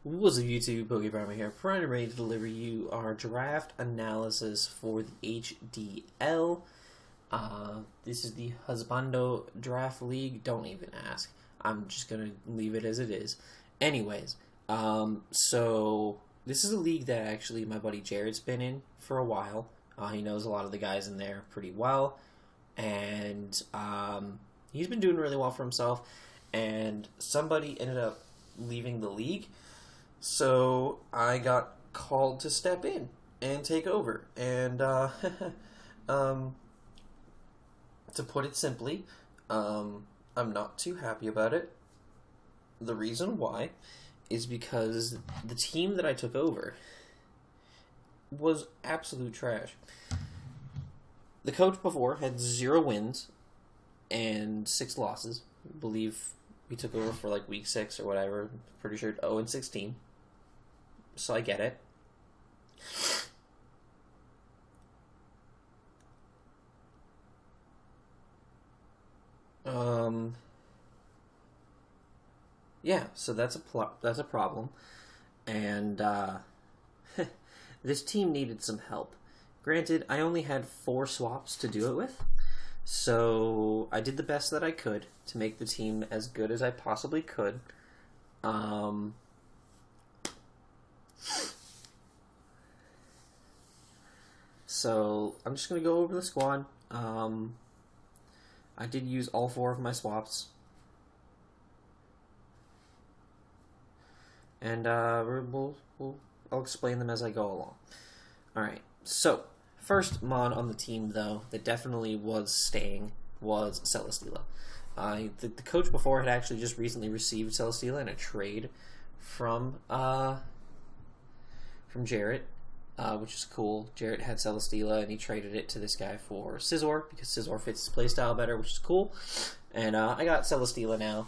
What's up YouTube, PokePrimer here, primed and ready to deliver you our draft analysis for the HDL. This is the Husbando Draft League. Don't even ask. I'm just going to leave it as it is. Anyways, so this is a league that actually my buddy Jared's been in for a while. He knows a lot of the guys in there pretty well. And he's been doing really well for himself. And somebody ended up leaving the league. So I got called to step in and take over. And to put it simply, I'm not too happy about it. The reason why is because the team that I took over was absolute trash. The coach before had 0 wins and 6 losses. I believe we took over for like week 6 or whatever. Pretty sure 0-16. So I get it. Yeah, so that's a problem, and this team needed some help. Granted, I only had 4 swaps to do it with, so I did the best that I could to make the team as good as I possibly could. So I'm just going to go over the squad. I did use all 4 of my swaps. And I'll explain them as I go along. Alright, so first mon on the team, though, that definitely was staying was Celesteela. The coach before had actually just recently received Celesteela in a trade from Jarrett, which is cool. Jarrett had Celesteela, and he traded it to this guy for Scizor, because Scizor fits his playstyle better, which is cool. And I got Celesteela now.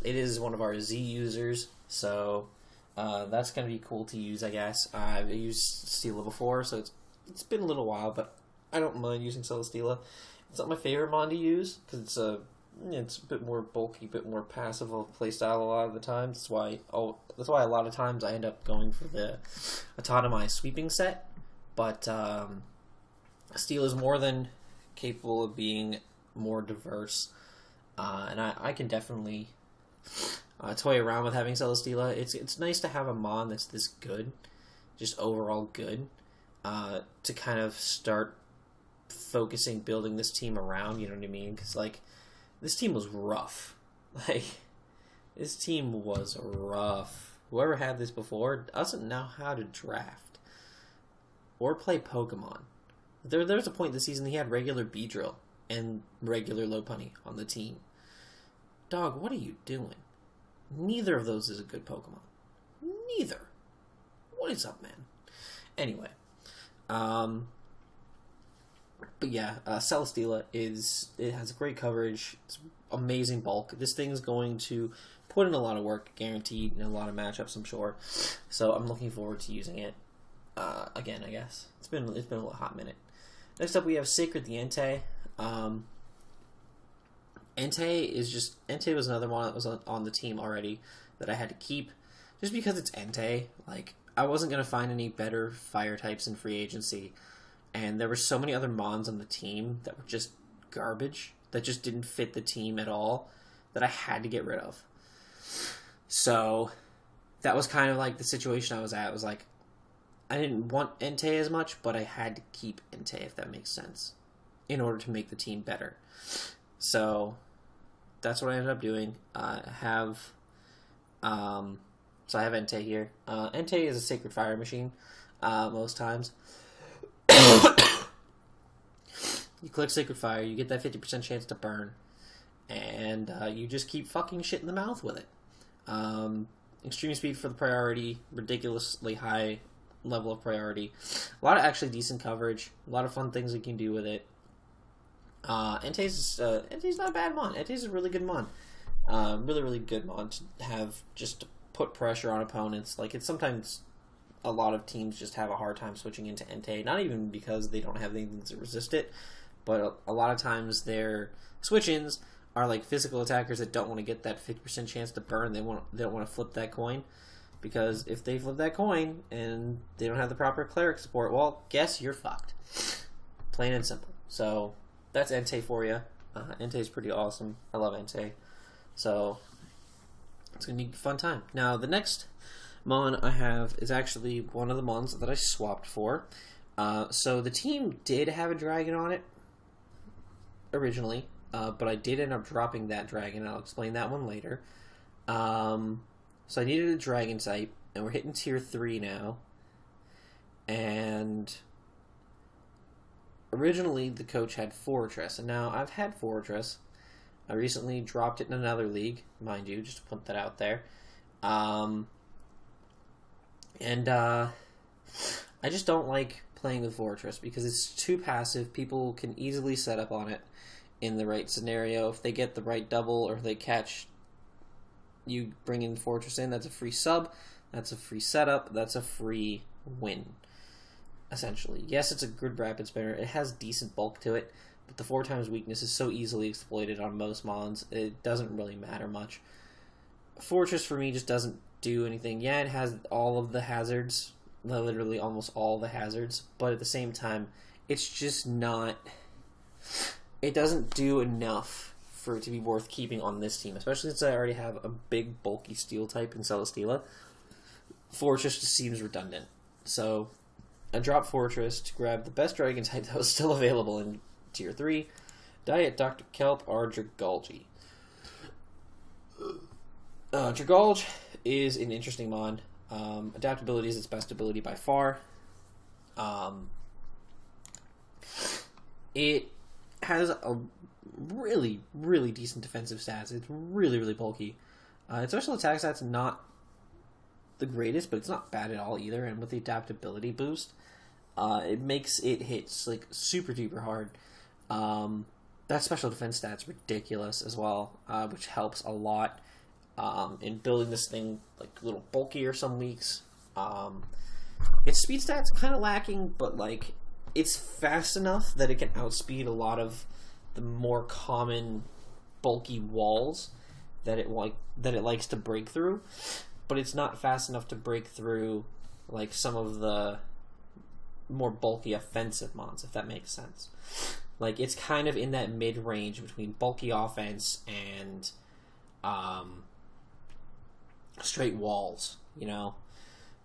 It is one of our Z users, so that's going to be cool to use, I guess. I've used Steela before, so it's been a little while, but I don't mind using Celesteela. It's not my favorite mon to use, because it's a bit more bulky, a bit more passive of playstyle a lot of the times. That's why a lot of times I end up going for the Autonomy sweeping set. But Steel is more than capable of being more diverse, and I can definitely toy around with having Celesteela. It's nice to have a mon that's this good, just overall good, to kind of start focusing building this team around. You know what I mean? Because like, this team was rough. Like, this team was rough. Whoever had this before doesn't know how to draft or play Pokemon. There's a point in the season he had regular Beedrill and regular Lopunny on the team. Dog, what are you doing? Neither of those is a good Pokemon. Neither. What is up, man? Anyway, but yeah, Celesteela it has great coverage. It's amazing bulk. This thing's going to put in a lot of work, guaranteed, in a lot of matchups, I'm sure. So I'm looking forward to using it again, I guess. It's been a hot minute. Next up, we have Sacred the Entei. Entei was another one that was on the team already that I had to keep, just because it's Entei. Like, I wasn't gonna find any better fire types in free agency. And there were so many other mons on the team that were just garbage, that just didn't fit the team at all, that I had to get rid of. So that was kind of like the situation I was at. It was like, I didn't want Entei as much, but I had to keep Entei, if that makes sense, in order to make the team better. So that's what I ended up doing. I have Entei here. Entei is a Sacred Fire machine most times. You click Sacred Fire, you get that 50% chance to burn, and you just keep fucking shit in the mouth with it. Extreme speed for the priority, ridiculously high level of priority. A lot of actually decent coverage, a lot of fun things you can do with it. Entei's not a bad mon. Entei's a really good mon. Really, really good mon to have, just to put pressure on opponents. Like, it's sometimes a lot of teams just have a hard time switching into Entei, not even because they don't have anything to resist it, but a lot of times their switch-ins are like physical attackers that don't want to get that 50% chance to burn. They don't want to flip that coin. Because if they flip that coin and they don't have the proper cleric support, well, guess you're fucked. Plain and simple. So that's Entei for you. Entei's pretty awesome. I love Entei. So it's going to be a fun time. Now, the next Mon I have is actually one of the Mons that I swapped for. So the team did have a dragon on it originally, but I did end up dropping that dragon. I'll explain that one later. So I needed a dragon type, and we're hitting tier 3 now. And originally the coach had Fortress, and now I've had Fortress. I recently dropped it in another league, mind you, just to put that out there. I just don't like playing with Fortress because it's too passive. People can easily set up on it in the right scenario. If they get the right double or they catch you bringing Fortress in, that's a free sub, that's a free setup, that's a free win, essentially. Yes, it's a good rapid spinner. It has decent bulk to it, but the 4x weakness is so easily exploited on most Mons, it doesn't really matter much. Fortress, for me, just doesn't do anything. Yeah, it has all of the hazards, literally almost all the hazards, but at the same time, it's just not... It doesn't do enough for it to be worth keeping on this team, especially since I already have a big, bulky steel type in Celesteela. Fortress just seems redundant. So I dropped Fortress to grab the best dragon type that was still available in Tier 3, Diet Dr. Kelp or Dragulgy. Dragulge is an interesting Mon. Adaptability is its best ability by far. It has a really, really decent defensive stats. It's really, really bulky. Its special attack stats not the greatest, but it's not bad at all either. And with the adaptability boost, it makes it hits like super duper hard. That special defense stat's ridiculous as well, which helps a lot in building this thing like a little bulkier some weeks. Its speed stat's kind of lacking, but like it's fast enough that it can outspeed a lot of the more common bulky walls that it likes to break through, but it's not fast enough to break through like some of the more bulky offensive Mons, if that makes sense. Like it's kind of in that mid-range between bulky offense and straight walls, you know.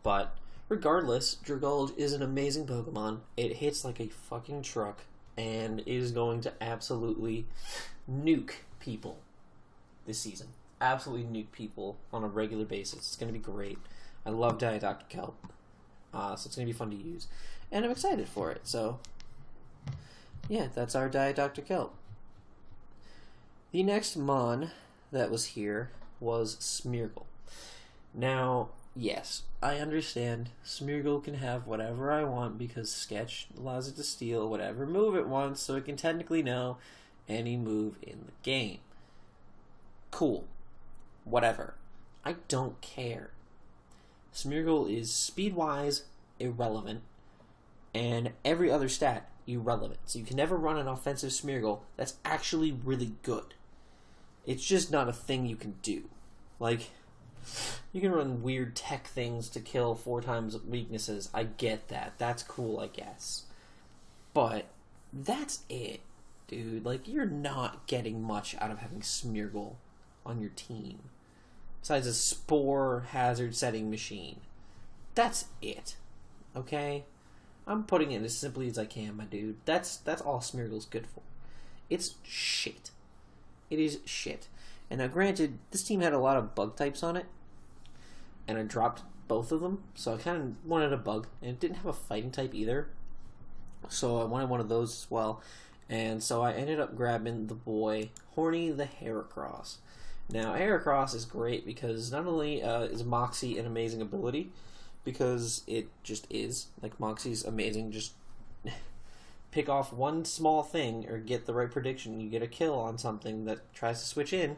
But regardless, Dragulge is an amazing Pokemon. It hits like a fucking truck and is going to absolutely nuke people this season. Absolutely nuke people on a regular basis. It's going to be great. I love Diet Dr. Kelp, so it's going to be fun to use. And I'm excited for it, so yeah, that's our Diet Dr. Kelp. The next Mon that was here was Smeargle. Now, yes, I understand Smeargle can have whatever I want because Sketch allows it to steal whatever move it wants, so it can technically know any move in the game. Cool. Whatever. I don't care. Smeargle is speed-wise irrelevant, and every other stat irrelevant. So you can never run an offensive Smeargle that's actually really good. It's just not a thing you can do. Like, you can run weird tech things to kill 4x weaknesses. I get that. That's cool, I guess. But that's it, dude. Like, you're not getting much out of having Smeargle on your team. Besides a spore hazard setting machine. That's it. Okay? I'm putting it as simply as I can, my dude. That's all Smeargle's good for. It's shit. It is shit. And now granted, this team had a lot of bug types on it, and I dropped both of them, so I kind of wanted a bug, and it didn't have a fighting type either, so I wanted one of those as well, and so I ended up grabbing the boy Horny the Heracross. Now, Heracross is great because not only is Moxie an amazing ability, because it just is, like Moxie's amazing, just pick off one small thing or get the right prediction, you get a kill on something that tries to switch in,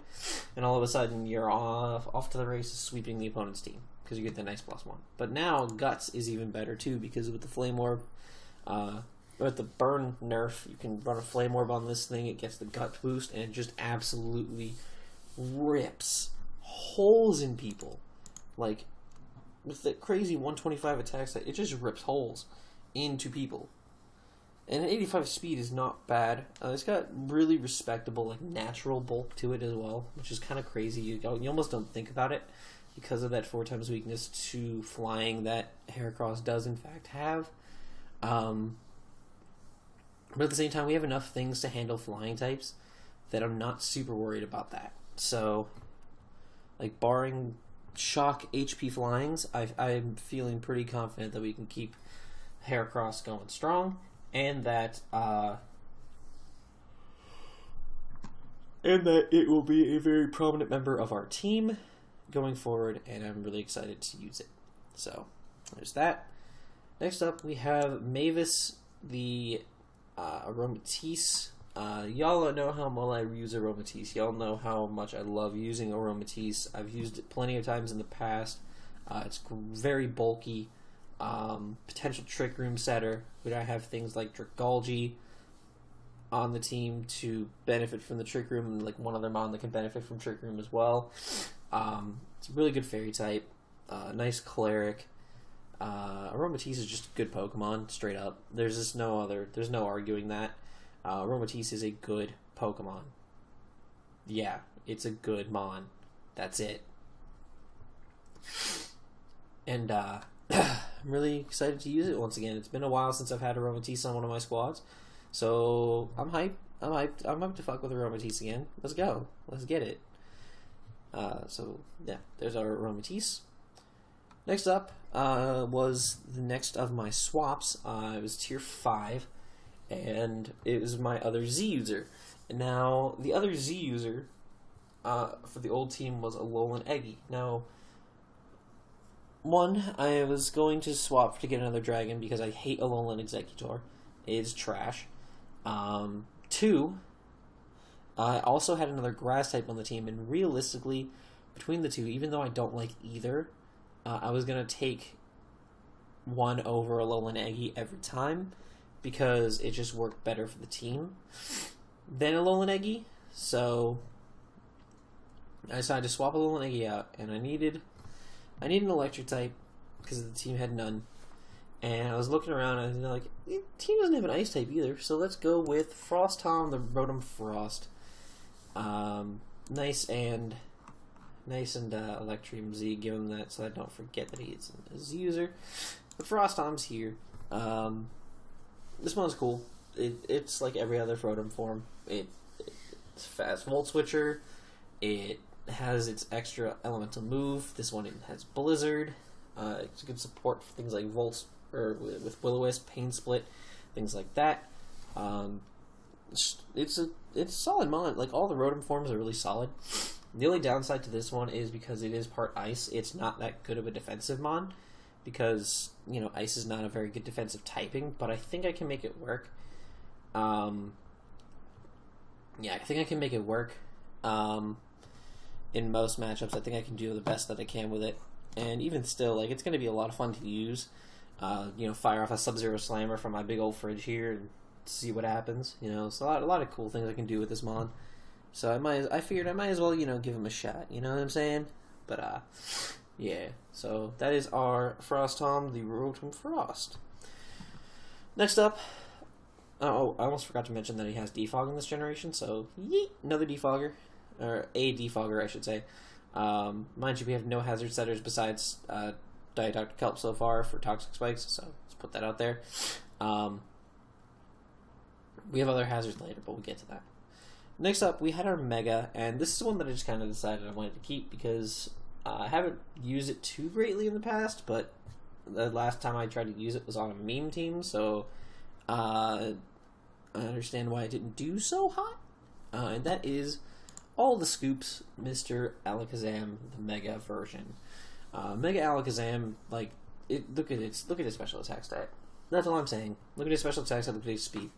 and all of a sudden you're off to the races sweeping the opponent's team because you get the nice +1. But now Guts is even better too, because with the Flame Orb, with the Burn nerf, you can run a Flame Orb on this thing, it gets the Gut boost, and it just absolutely rips holes in people. Like, with that crazy 125 attack stat, it just rips holes into people. And an 85 speed is not bad. It's got really respectable, like, natural bulk to it as well, which is kind of crazy. You almost don't think about it because of that 4 times weakness to flying that Heracross does in fact have. But at the same time, we have enough things to handle flying types that I'm not super worried about that. So, like, barring shock HP flyings, I'm feeling pretty confident that we can keep Heracross going strong, and that it will be a very prominent member of our team going forward, and I'm really excited to use it. So, there's that. Next up, we have Mavis, the Aromatisse. Y'all know how well I use Aromatisse. Y'all know how much I love using Aromatisse. I've used it plenty of times in the past. It's very bulky. Potential Trick Room setter. Would I have things like Dragalge on the team to benefit from the Trick Room, and like one other mon that can benefit from Trick Room as well. It's a really good fairy type. Nice cleric. Aromatisse is just a good Pokemon, straight up. There's no arguing that. Aromatisse is a good Pokemon. Yeah, it's a good mon. That's it. And I'm really excited to use it once again. It's been a while since I've had Aromatisse on one of my squads, so I'm hyped. I'm hyped to fuck with Aromatisse again. Let's go. Let's get it. So yeah, there's our Aromatisse. Next up was the next of my swaps. It was tier 5, and it was my other Z user. Now, the other Z user for the old team was Alolan Eggy. Now, one, I was going to swap to get another dragon because I hate Alolan Executor. It's trash. 2, I also had another grass type on the team, and realistically, between the two, even though I don't like either, I was going to take one over Alolan Eggy every time because it just worked better for the team than Alolan Eggy. So I decided to swap Alolan Eggy out, and I needed an electric type because the team had none. And I was looking around, and I was like, the team doesn't have an ice type either, so let's go with Frost Tom, the Rotom Frost. Nice and Electrium Z, give him that so I don't forget that he's a Z user. But Frost Tom's here. This one's cool. It's like every other Rotom form. It's fast Volt Switcher. It has its extra elemental move. This one, it has Blizzard. It's good support for things like Volts, or with Will-O-Wisp, Pain Split, things like that. It's a solid mon. Like, all the Rotom forms are really solid. The only downside to this one is because it is part ice, it's not that good of a defensive mon, because, you know, ice is not a very good defensive typing, but I think I can make it work. Yeah, I think I can make it work. In most matchups, I think I can do the best that I can with it. And even still, like, it's going to be a lot of fun to use. You know, fire off a Sub-Zero Slammer from my big old fridge here and see what happens. You know, so a lot of cool things I can do with this mon. So I figured I might as well, you know, give him a shot. You know what I'm saying? But yeah. So that is our Frost Tom, the Rotom Frost. Next up, oh, I almost forgot to mention that he has Defog in this generation. So yeet, another Defogger, or a Defogger, I should say. Mind you, we have no hazard setters besides Diatoxic Kelp so far for Toxic Spikes, so let's put that out there. We have other hazards later, but we'll get to that. Next up, we had our Mega, and this is one that I just kind of decided I wanted to keep because I haven't used it too greatly in the past, but the last time I tried to use it was on a meme team, so I understand why it didn't do so hot. And that is all the scoops, Mr. Alakazam, the Mega version. Mega Alakazam, like, look at its special attack stat. That's all I'm saying. Look at his special attack stat, look at his speed.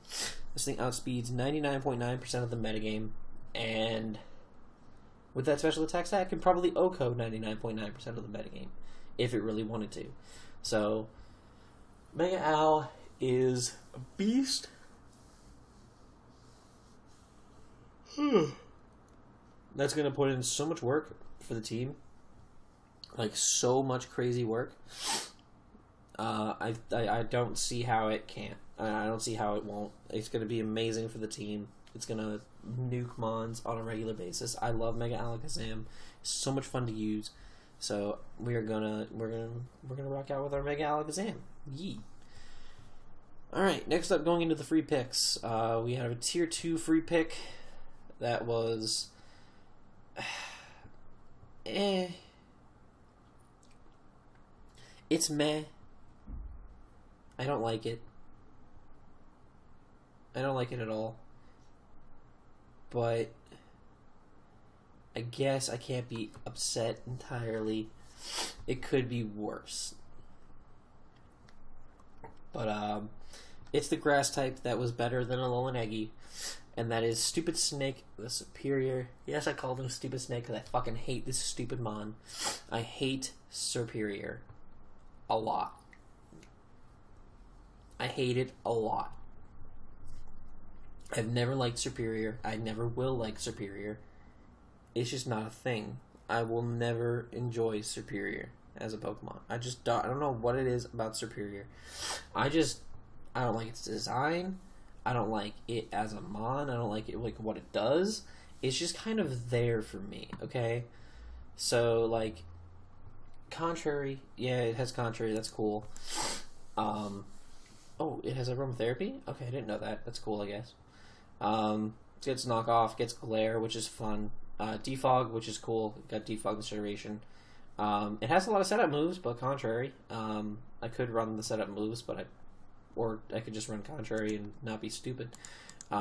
This thing outspeeds 99.9% of the metagame, and with that special attack stat, it can probably OHKO 99.9% of the metagame, if it really wanted to. So, Mega Al is a beast. That's going to put in so much work for the team. like so much crazy work. I don't see how it can't. I don't see how it won't. It's going to be amazing for the team. It's going to nuke Mons on a regular basis. I love Mega Alakazam. It's so much fun to use. So we're gonna rock out with our Mega Alakazam. Yee. Alright, next up, going into the free picks. We have a tier 2 free pick that was it's meh. I don't like it. I don't like it at all. But I guess I can't be upset entirely. It could be worse. But it's the grass type that was better than Alolan Eggy, and that is Stupid Snake, the superior. Yes, I called him Stupid Snake because I fucking hate this stupid mon. I hate Superior a lot. I hate it a lot. I've never liked Superior. I never will like Superior. It's just not a thing. I will never enjoy Superior as a Pokemon. I don't know what it is about Superior. I don't like its design. I don't like it as a mon. I don't like it, like what it does. It's just kind of there for me, okay? So, like, Contrary, yeah, it has Contrary, that's cool. Oh, it has aromatherapy? Okay, I didn't know that. That's cool, I guess. Gets Knockoff, gets Glare, which is fun. Defog, which is cool. Got Defog Incineration. It has a lot of setup moves, but Contrary. I could run the setup moves, but or I could just run Contrary and not be stupid. It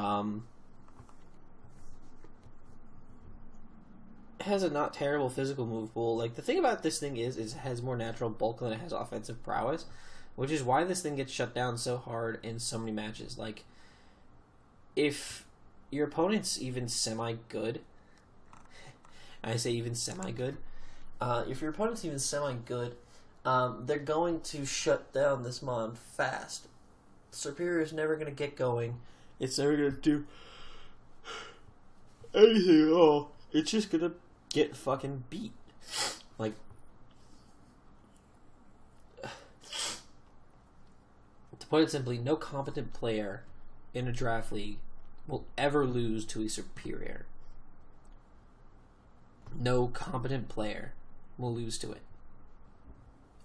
has a not terrible physical move pool. Like, the thing about this thing is it has more natural bulk than it has offensive prowess, which is why this thing gets shut down so hard in so many matches. Like, if your opponent's even semi-good, I say even semi-good, if your opponent's even semi-good, they're going to shut down this mon fast. Superior is never going to get going. It's never going to do anything at all. It's just going to get fucking beat. Like, to put it simply, no competent player in a draft league will ever lose to a Superior. No competent player will lose to it.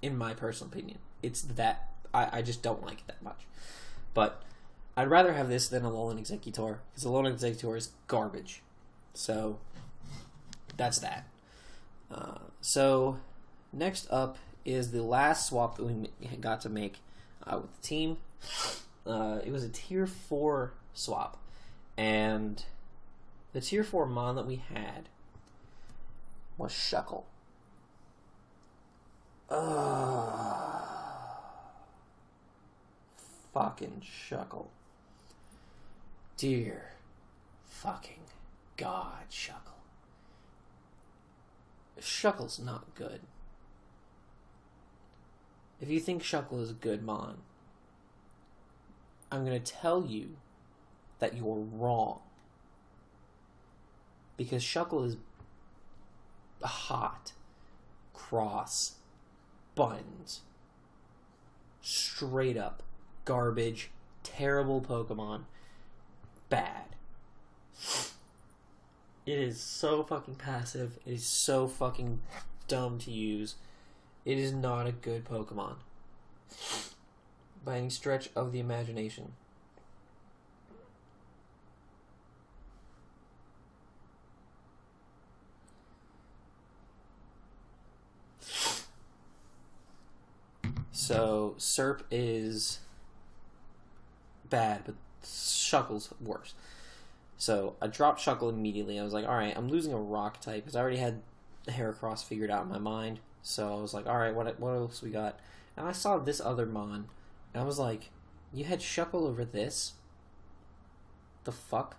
In my personal opinion. It's that... I just don't like it that much. But I'd rather have this than Alolan Executor, because Alolan Executor is garbage. So, that's that. So, next up is the last swap that we got to make with the team. It was a tier 4 swap. And the tier 4 mon that we had was Shuckle. Fucking Shuckle. Dear fucking God, Shuckle. Shuckle's not good. If you think Shuckle is a good mon, I'm going to tell you that you're wrong. Because Shuckle is hot, cross, buttons, straight up garbage, terrible Pokemon, bad. It is so fucking passive. It is so fucking dumb to use. It is not a good Pokemon by any stretch of the imagination. So, Serp is bad, but Shuckle's worse. So, I dropped Shuckle immediately. I was like, alright, I'm losing a rock type, because I already had Heracross figured out in my mind. So, I was like, alright, what else we got? And I saw this other mon, and I was like, you had Shuckle over this? The fuck?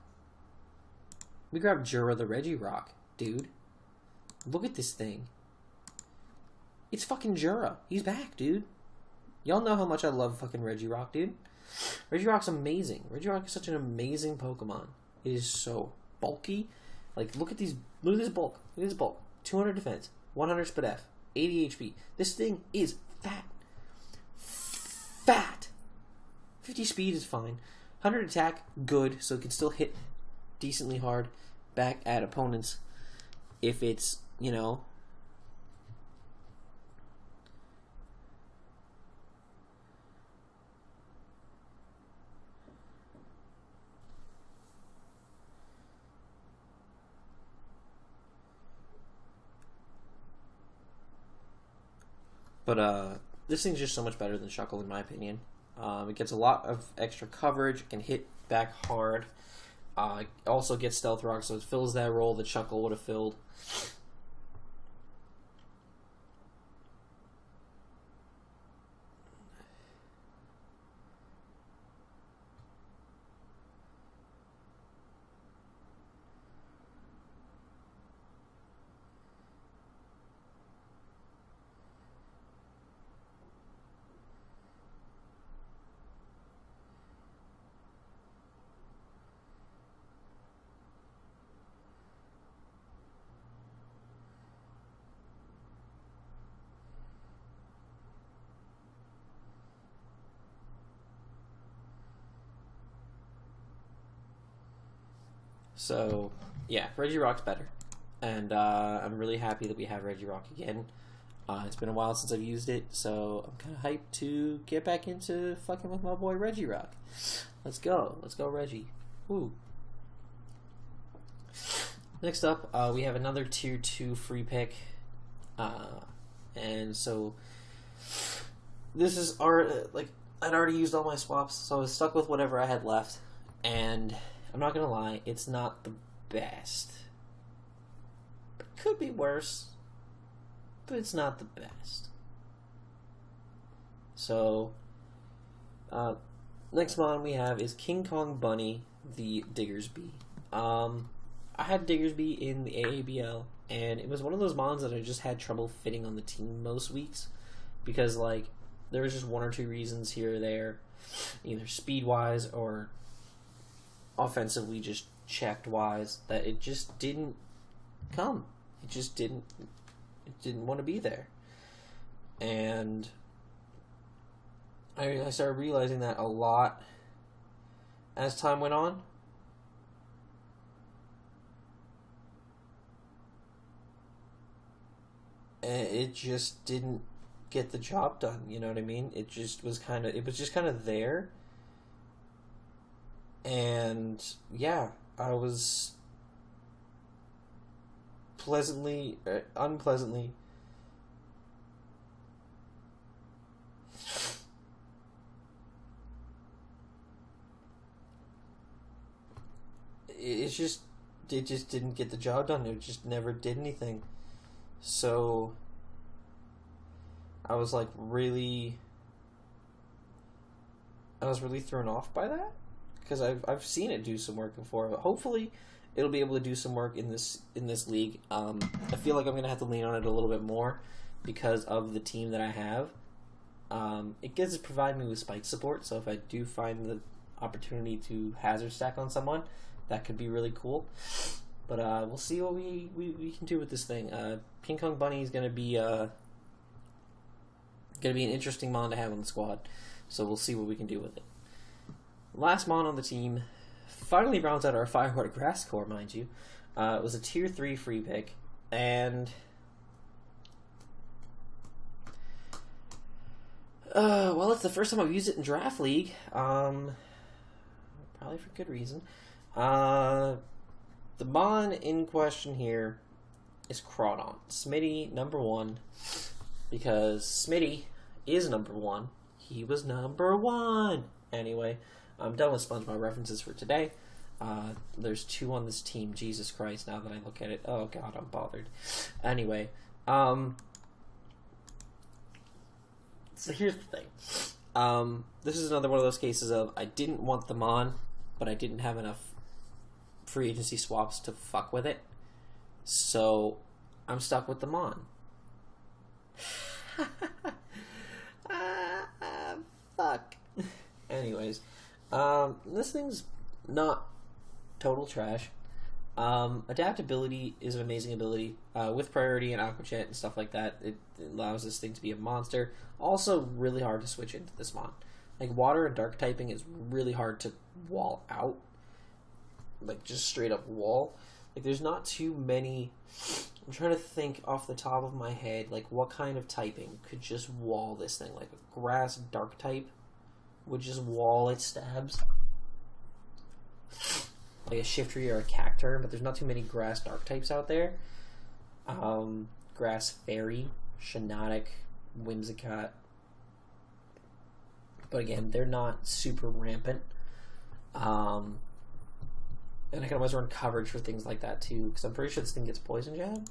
We grabbed Jura the Regirock, dude. Look at this thing. It's fucking Jura. He's back, dude. Y'all know how much I love fucking Regirock, dude. Regirock's amazing. Regirock is such an amazing Pokemon. It is so bulky. Like, look at this bulk. Look at this bulk. 200 defense, 100 Spadef, 80 HP. This thing is fat. Fat! 50 speed is fine. 100 attack, good, so it can still hit decently hard back at opponents if it's, you know... But this thing's just so much better than Shuckle in my opinion. It gets a lot of extra coverage, it can hit back hard. It also gets Stealth Rock, so it fills that role that Shuckle would have filled. So, yeah, Regirock's better. And I'm really happy that we have Regirock again. It's been a while since I've used it, so I'm kind of hyped to get back into fucking with my boy Regirock. Let's go. Let's go, Reggie. Woo. Next up, we have another Tier 2 free pick. And so, this is our, like, I'd already used all my swaps, so I was stuck with whatever I had left. And... I'm not gonna lie, it's not the best. It could be worse, but it's not the best. So, next mon we have is King Kong Bunny, the Diggersby. I had Diggersby in the AABL, and it was one of those mons that I just had trouble fitting on the team most weeks, because, like, there was just one or two reasons here or there, either speed-wise or offensively just checked wise, that it just didn't come. It just didn't want to be there. And I started realizing that a lot as time went on. And it just didn't get the job done, you know what I mean? It just was kind of there. And, yeah, I was unpleasantly it just didn't get the job done. It just never did anything. So I was really thrown off by that. Because I've seen it do some work before. But hopefully, it'll be able to do some work in this league. I feel like I'm gonna have to lean on it a little bit more because of the team that I have. It gets to provide me with spike support. So if I do find the opportunity to hazard stack on someone, that could be really cool. But we'll see what we can do with this thing. King Kong Bunny is gonna be an interesting mon to have on the squad. So we'll see what we can do with it. Last mon on the team finally rounds out our Firewater Grass Core, mind you. It was a Tier 3 free pick, and well, it's the first time I've used it in Draft League. Probably for good reason. The mon in question here is Crawdon. Smitty, number 1, because Smitty is number 1. He was number 1! Anyway, I'm done with SpongeBob references for today. There's 2 on this team. Jesus Christ, now that I look at it. Oh god, I'm bothered. Anyway, so here's the thing. This is another one of those cases of I didn't want the mon, but I didn't have enough free agency swaps to fuck with it. So, I'm stuck with the mon. Fuck. Anyways, this thing's not total trash. Adaptability is an amazing ability. With priority and Aqua Jet and stuff like that, it allows this thing to be a monster. Also, really hard to switch into this mon. Like, water and dark typing is really hard to wall out. Like, just straight up wall. Like, there's not too many... I'm trying to think off the top of my head, like, what kind of typing could just wall this thing? Like, a grass dark type would just wall its stabs. Like a Shiftry or a Cacturn, but there's not too many grass dark types out there. Grass Fairy, Shiinotic, Whimsicott. But again, they're not super rampant. And I can always run coverage for things like that too, because I'm pretty sure this thing gets Poison Jab.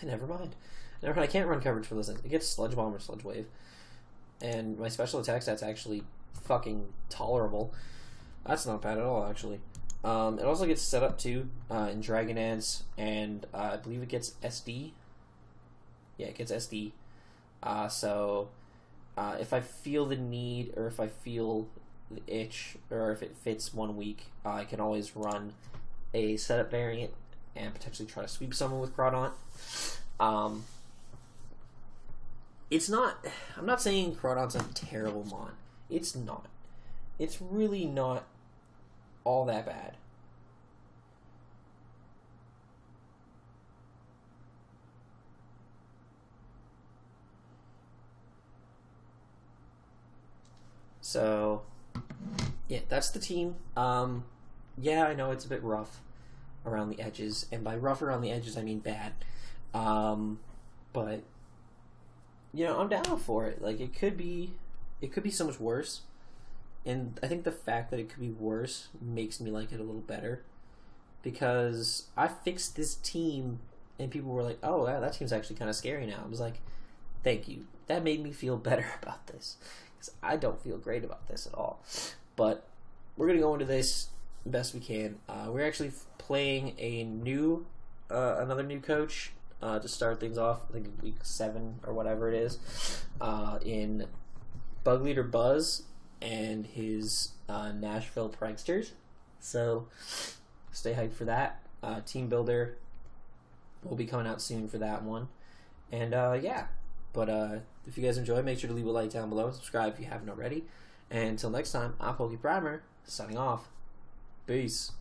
Never mind. I can't run coverage for those things. It gets Sludge Bomb or Sludge Wave. And my special attack stat's actually fucking tolerable. That's not bad at all, actually. It also gets set up, too, in Dragon Dance, and I believe it gets SD. Yeah, it gets SD. So, if I feel the need, or if I feel the itch, or if it fits 1 week, I can always run a setup variant and potentially try to sweep someone with Crawdaunt. It's not... I'm not saying Crawdaunt's a terrible mon. It's not. It's really not all that bad. So, yeah, that's the team. Yeah, I know it's a bit rough around the edges, and by rough around the edges, I mean bad. But, you know, I'm down for it. Like, it could be so much worse. And I think the fact that it could be worse makes me like it a little better. Because I fixed this team, and people were like, oh, that team's actually kind of scary now. I was like, thank you. That made me feel better about this. Because I don't feel great about this at all. But we're going to go into this the best we can. We're actually playing another new coach to start things off. I think week 7 or whatever it is. In Bug Leader Buzz and his Nashville Pranksters. So stay hyped for that. Team Builder will be coming out soon for that one. And yeah, but if you guys enjoy, make sure to leave a like down below and subscribe if you haven't already. And until next time, I'm PokePrimer, signing off. Peace.